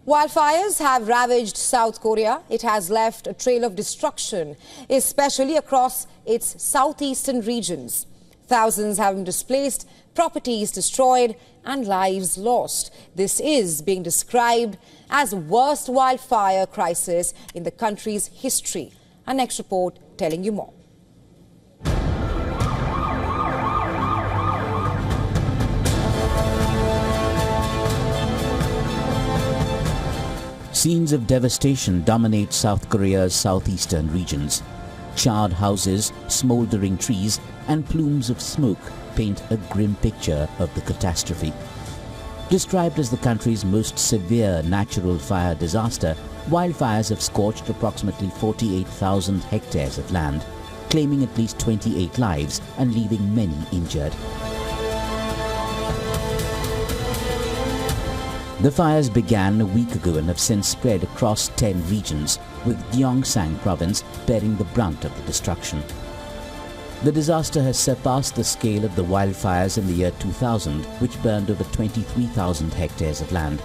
Wildfires have ravaged South Korea. It has left a trail of destruction, especially across its southeastern regions. Thousands have been displaced, properties destroyed, and lives lost. This is being described as the worst wildfire crisis in the country's history. Our next report telling you more. Scenes of devastation dominate South Korea's southeastern regions. Charred houses, smoldering trees, and plumes of smoke paint a grim picture of the catastrophe. Described as the country's most severe natural fire disaster, wildfires have scorched approximately 48,000 hectares of land, claiming at least 28 lives and leaving many injured. The fires began a week ago and have since spread across 10 regions, with Gyeongsang province bearing the brunt of the destruction. The disaster has surpassed the scale of the wildfires in the year 2000, which burned over 23,000 hectares of land.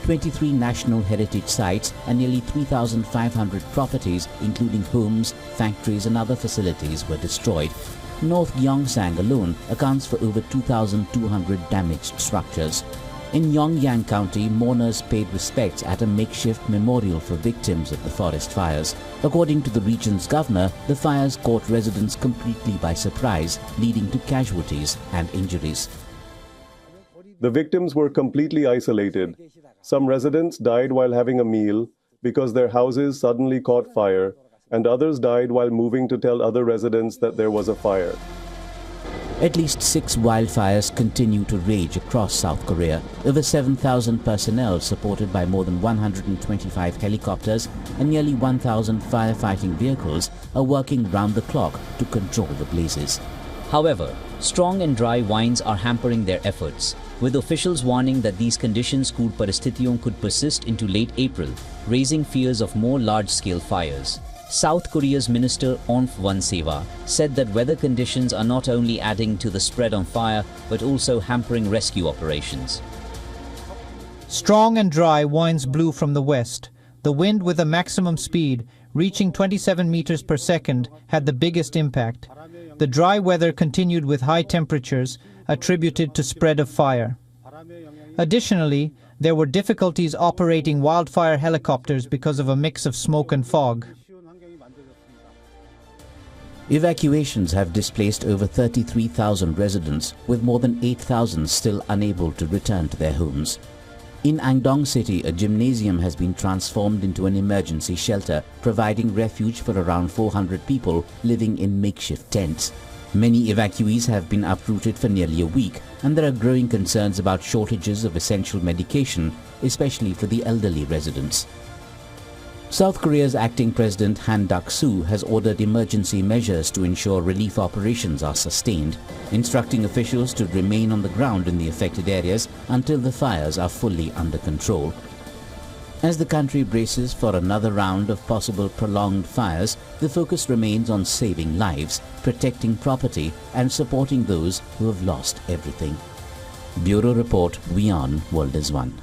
23 national heritage sites and nearly 3,500 properties, including homes, factories and other facilities, were destroyed. North Gyeongsang alone accounts for over 2,200 damaged structures. In Yongyang County, mourners paid respects at a makeshift memorial for victims of the forest fires. According to the region's governor, the fires caught residents completely by surprise, leading to casualties and injuries. The victims were completely isolated. Some residents died while having a meal because their houses suddenly caught fire, and others died while moving to tell other residents that there was a fire. At least 6 wildfires continue to rage across South Korea. Over 7,000 personnel, supported by more than 125 helicopters and nearly 1,000 firefighting vehicles, are working round the clock to control the blazes. However, strong and dry winds are hampering their efforts, with officials warning that these conditions cooled Paristithiyon could persist into late April, raising fears of more large-scale fires. South Korea's Minister Aung San Suu Kyi said that weather conditions are not only adding to the spread on fire, but also hampering rescue operations. Strong and dry winds blew from the west. The wind, with a maximum speed reaching 27 meters per second, had the biggest impact. The dry weather continued with high temperatures attributed to spread of fire. Additionally, there were difficulties operating wildfire helicopters because of a mix of smoke and fog. Evacuations have displaced over 33,000 residents, with more than 8,000 still unable to return to their homes. In Angdong City, a gymnasium has been transformed into an emergency shelter, providing refuge for around 400 people living in makeshift tents. Many evacuees have been uprooted for nearly a week, and there are growing concerns about shortages of essential medication, especially for the elderly residents. South Korea's acting president Han Duck-soo has ordered emergency measures to ensure relief operations are sustained, instructing officials to remain on the ground in the affected areas until the fires are fully under control. As the country braces for another round of possible prolonged fires, the focus remains on saving lives, protecting property, and supporting those who have lost everything. Bureau Report, WION World is One.